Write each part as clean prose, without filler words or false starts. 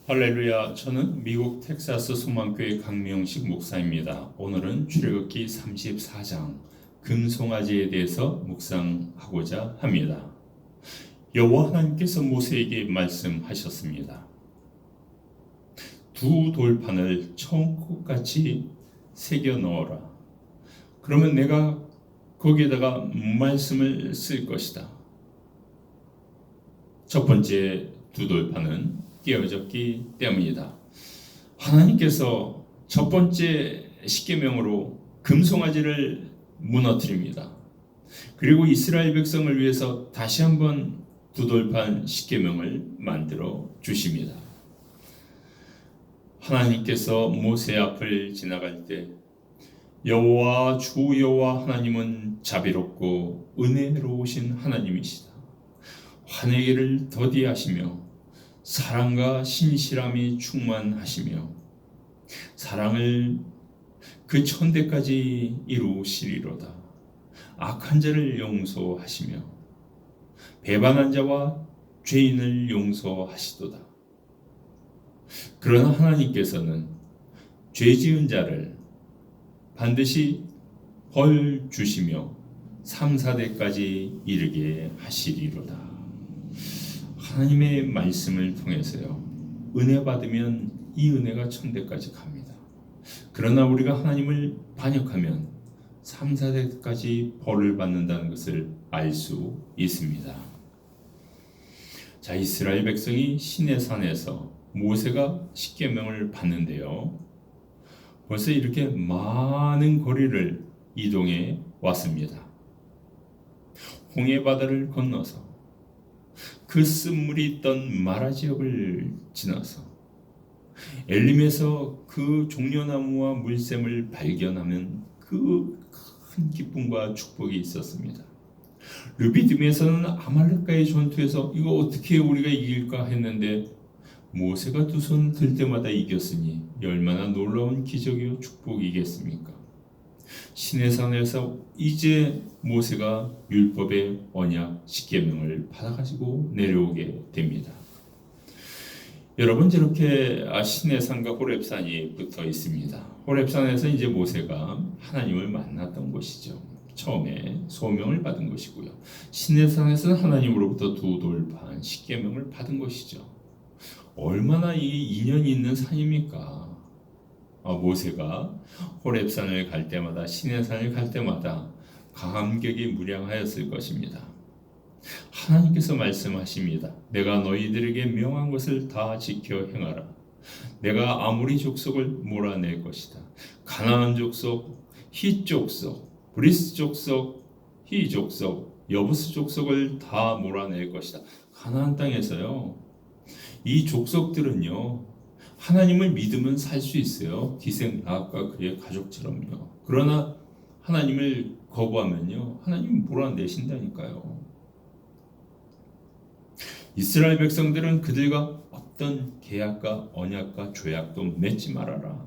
할렐루야. 저는 미국 텍사스 소망교회 강명식 목사입니다. 오늘은 출애굽기 34장 금송아지에 대해서 묵상하고자 합니다. 여호와 하나님께서 모세에게 말씀하셨습니다. 두 돌판을 처음꽃같이 새겨 넣어라. 그러면 내가 거기에다가 말씀을 쓸 것이다. 첫 번째 두 돌판은 깨어졌기 때문이다. 하나님께서 첫 번째 십계명으로 금송아지를 무너뜨립니다. 그리고 이스라엘 백성을 위해서 다시 한번 두 돌판 십계명을 만들어 주십니다. 하나님께서 모세 앞을 지나갈 때 여호와 주 여호와 하나님은 자비롭고 은혜로우신 하나님이시다. 환희를 더디하시며 사랑과 신실함이 충만하시며 사랑을 그 천대까지 이루시리로다. 악한 자를 용서하시며 배반한 자와 죄인을 용서하시도다. 그러나 하나님께서는 죄 지은 자를 반드시 벌 주시며 3, 4대까지 이르게 하시리로다. 하나님의 말씀을 통해서요, 은혜 받으면 이 은혜가 천대까지 갑니다. 그러나 우리가 하나님을 반역하면 3, 4대까지 벌을 받는다는 것을 알 수 있습니다. 자, 이스라엘 백성이 시내산에서 모세가 십계명을 받는데요, 벌써 이렇게 많은 거리를 이동해 왔습니다. 홍해 바다를 건너서 그 쓴물이 있던 마라 지역을 지나서 엘림에서 그 종려나무와 물샘을 발견하면 그 큰 기쁨과 축복이 있었습니다. 르비딤에서는 아말렉과의 전투에서 이거 어떻게 우리가 이길까 했는데 모세가 두 손 들 때마다 이겼으니 얼마나 놀라운 기적이요 축복이겠습니까? 시내산에서 이제 모세가 율법의 언약 십계명을 받아가지고 내려오게 됩니다. 여러분, 저렇게 시내산과 호렙산이 붙어 있습니다. 호렙산에서 이제 모세가 하나님을 만났던 곳이죠. 처음에 소명을 받은 것이고요. 시내산에서는 하나님으로부터 두 돌판 십계명을 받은 것이죠. 얼마나 이 인연이 있는 산입니까? 모세가 호렙산을 갈 때마다 시내산을 갈 때마다 감격이 무량하였을 것입니다. 하나님께서 말씀하십니다. 내가 너희들에게 명한 것을 다 지켜 행하라. 내가 아모리 족속을 몰아낼 것이다. 가나안 족속, 히 족속, 브리스 족속, 히 족속, 여부스 족속을 다 몰아낼 것이다. 가나안 땅에서요, 이 족속들은요, 하나님을 믿으면 살 수 있어요. 기생 라합과 그의 가족처럼요. 그러나 하나님을 거부하면요, 하나님이 몰아내신다니까요. 이스라엘 백성들은 그들과 어떤 계약과 언약과 조약도 맺지 말아라.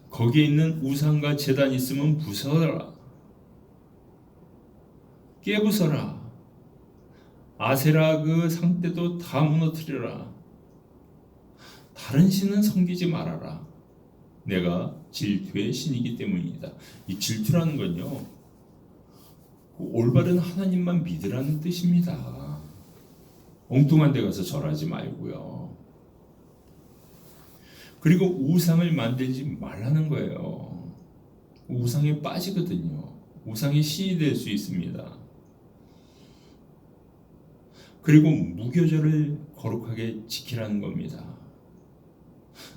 거기에 있는 우상과 제단 있으면 부숴라. 깨부숴라. 아세라 그 상대도 다 무너뜨려라. 다른 신은 섬기지 말아라. 내가 질투의 신이기 때문이다. 이 질투라는 건요, 올바른 하나님만 믿으라는 뜻입니다. 엉뚱한 데 가서 절하지 말고요. 그리고 우상을 만들지 말라는 거예요. 우상에 빠지거든요. 우상이 신이 될 수 있습니다. 그리고 무교절을 거룩하게 지키라는 겁니다.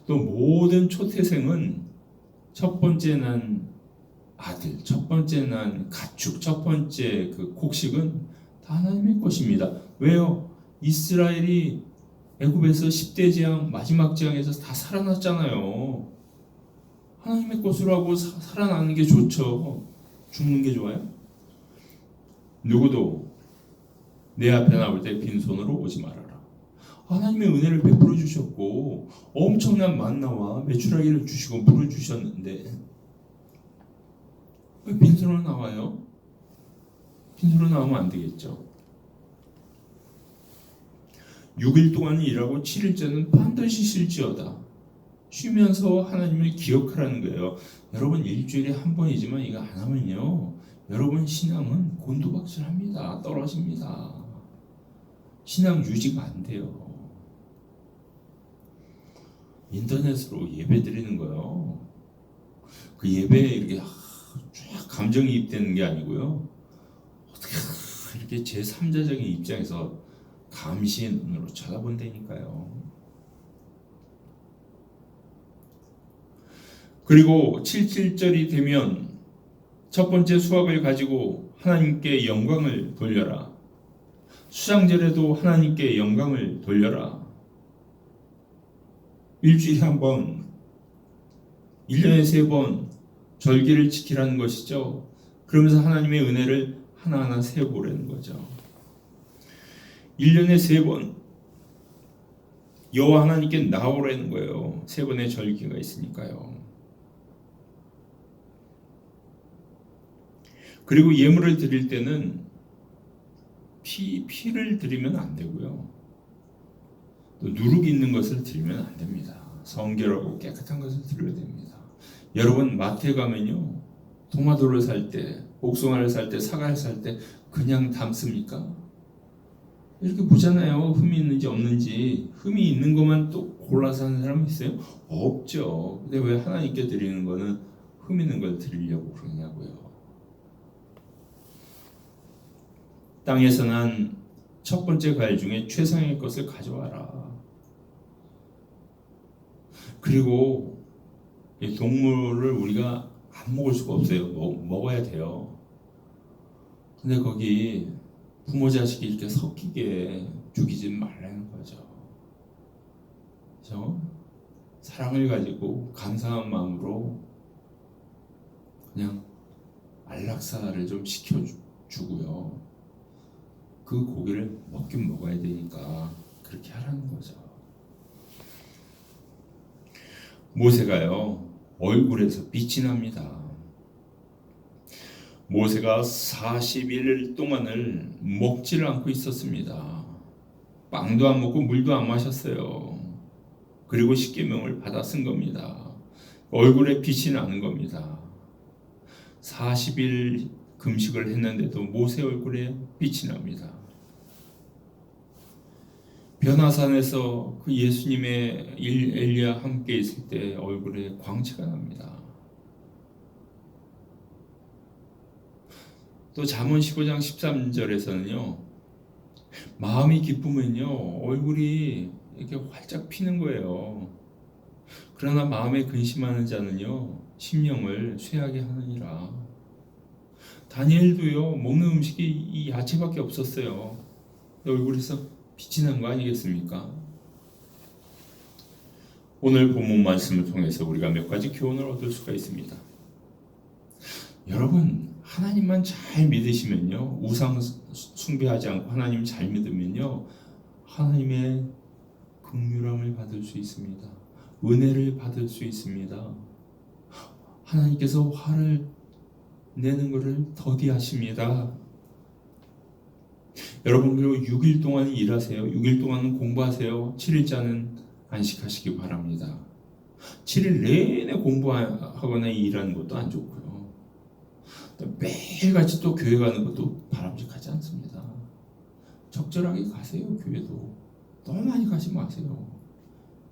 또 모든 초태생은 첫 번째 난 아들, 첫 번째 난 가축, 첫 번째 그 곡식은 다 하나님의 것입니다. 왜요? 이스라엘이 애굽에서 10대 재앙, 마지막 재앙에서 다 살아났잖아요. 하나님의 것으로 하고 살아나는 게 좋죠. 죽는 게 좋아요? 누구도 내 앞에 나올 때 빈손으로 오지 말아라. 하나님의 은혜를 베풀어 주셨고 엄청난 만나와 메추라기를 주시고 물을 주셨는데 왜 빈손으로 나와요? 빈손으로 나오면 안 되겠죠. 6일 동안 일하고 7일째는 반드시 쉴지어다. 쉬면서 하나님을 기억하라는 거예요. 여러분 일주일에 한 번이지만 이거 안 하면요, 여러분 신앙은 곤두박질합니다. 떨어집니다. 신앙 유지가 안 돼요. 인터넷으로 예배 드리는 거요, 그 예배에 이렇게 쫙 감정이입되는 게 아니고요, 어떻게 이렇게 제3자적인 입장에서 감시의 눈으로 쳐다본다니까요. 그리고 77절이 되면 첫 번째 수확을 가지고 하나님께 영광을 돌려라. 수장절에도 하나님께 영광을 돌려라. 일주일에 한 번, 1년에 3번 절기를 지키라는 것이죠. 그러면서 하나님의 은혜를 하나하나 세어보라는 거죠. 1년에 3번 여호와 하나님께 나오라는 거예요. 3번의 절기가 있으니까요. 그리고 예물을 드릴 때는 피를 드리면 안 되고요, 또 누룩 있는 것을 드리면 안 됩니다. 성결하고 깨끗한 것을 드려야 됩니다. 여러분 마트에 가면요, 토마토를 살 때, 복숭아를 살 때, 사과를 살 때 그냥 담습니까? 이렇게 보잖아요. 흠이 있는지 없는지. 흠이 있는 것만 또 골라서 하는 사람이 있어요? 없죠. 근데 왜 하나님께 드리는 거는 흠 있는 걸 드리려고 그러냐고요. 땅에서 난 첫 번째 과일 중에 최상의 것을 가져와라. 그리고 이 동물을 우리가 안 먹을 수가 없어요. 먹어야 돼요. 근데 거기 부모 자식이 이렇게 섞이게 죽이지 말라는 거죠. 그렇죠? 사랑을 가지고 감사한 마음으로 그냥 안락사를 좀 시켜주고요, 그 고기를 먹긴 먹어야 되니까 그렇게 하라는 거죠. 모세가요, 얼굴에서 빛이 납니다. 모세가 40일 동안을 먹지를 않고 있었습니다. 빵도 안 먹고 물도 안 마셨어요. 그리고 십계명을 받아 쓴 겁니다. 얼굴에 빛이 나는 겁니다. 40일 금식을 했는데도 모세 얼굴에 빛이 납니다. 변화산에서 그 예수님의 엘리야 함께 있을 때 얼굴에 광채가 납니다. 또 잠언 15장 13절에서는요, 마음이 기쁘면요 얼굴이 이렇게 활짝 피는 거예요. 그러나 마음에 근심하는 자는요 심령을 쇠하게 하느니라. 다니엘도요 먹는 음식이 이 야채밖에 없었어요. 얼굴에서 빛이 난 거 아니겠습니까? 오늘 본문 말씀을 통해서 우리가 몇 가지 교훈을 얻을 수가 있습니다. 여러분 하나님만 잘 믿으시면요, 우상 숭배하지 않고 하나님 잘 믿으면요, 하나님의 긍휼함을 받을 수 있습니다. 은혜를 받을 수 있습니다. 하나님께서 화를 내는 것을 더디하십니다. 여러분 그리고 6일 동안 일하세요. 6일 동안 공부하세요. 7일자는 안식하시기 바랍니다. 7일 내내 공부하거나 일하는 것도 안 좋고요, 매일같이 또 교회 가는 것도 바람직하지 않습니다. 적절하게 가세요. 교회도 너무 많이 가지 마세요.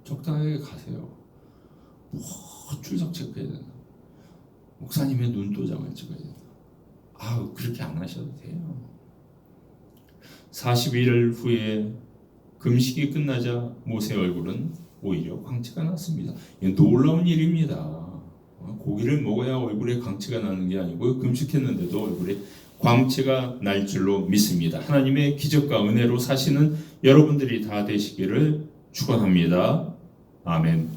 적당하게 가세요. 뭐 출석 체크해야 된다, 목사님의 눈도장을 찍어야 된다. 그렇게 안 하셔도 돼요. 40일 후에 금식이 끝나자 모세 얼굴은 오히려 광채가 났습니다. 이건 놀라운 일입니다. 고기를 먹어야 얼굴에 광채가 나는 게 아니고 금식했는데도 얼굴에 광채가 날 줄로 믿습니다. 하나님의 기적과 은혜로 사시는 여러분들이 다 되시기를 축원합니다. 아멘.